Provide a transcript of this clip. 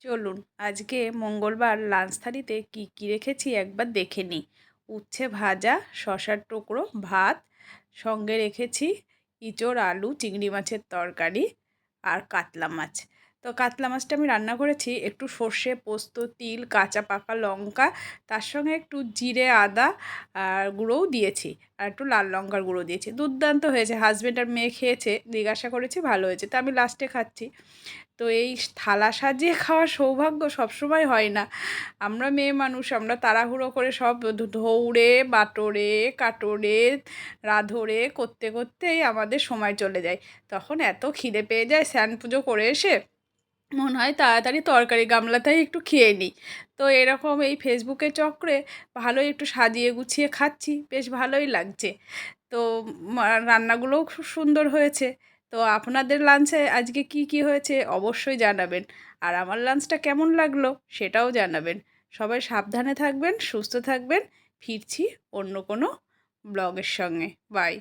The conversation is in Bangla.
চলুন আজকে মঙ্গলবার লাঞ্চ থালিতে কী রেখেছি একবার দেখে নিই। উচ্ছে ভাজা, শসার টুকরো, ভাত, সঙ্গে রেখেছি ইঁচড়, আলু, চিংড়ি মাছের তরকারি আর কাতলা মাছ। তো কাতলা মাছটা আমি রান্না করেছি একটু সর্ষে, পোস্ত, তিল, কাঁচা পাকা লঙ্কা, তার সঙ্গে একটু জিরে, আদা আর গুঁড়োও দিয়েছি, আর একটু লাল লঙ্কার গুঁড়ো দিয়েছি। দুর্দান্ত হয়েছে। হাজব্যান্ড আর মেয়ে খেয়েছে, জিজ্ঞাসা করেছি, ভালো হয়েছে। তো আমি লাস্টে খাচ্ছি। তো এই থালা সাজিয়ে খাওয়ার সৌভাগ্য সবসময় হয় না। আমরা মেয়ে মানুষ, আমরা তাড়াহুড়ো করে সব ধৌড়ে বাটোরে কাটোরে রাঁধরে করতে করতেই আমাদের সময় চলে যায়। তখন এত খিদে পেয়ে যায়, স্নান পুজো করে এসে মনে হয় তাড়াতাড়ি তরকারি গামলাতেই একটু খেয়ে নিই। তো এরকম এই ফেসবুকের চক্রে ভালোই একটু সাজিয়ে গুছিয়ে খাচ্ছি, বেশ ভালোই লাগছে। তো রান্নাগুলোও খুব সুন্দর হয়েছে। তো আপনাদের লাঞ্চে আজকে কি হয়েছে অবশ্যই জানাবেন। আর আমার লাঞ্চটা কেমন লাগলো সেটাও জানাবেন। সবাই সাবধানে থাকবেন, সুস্থ থাকবেন। ফিরছি অন্য কোনো ব্লগের সঙ্গে। বাই।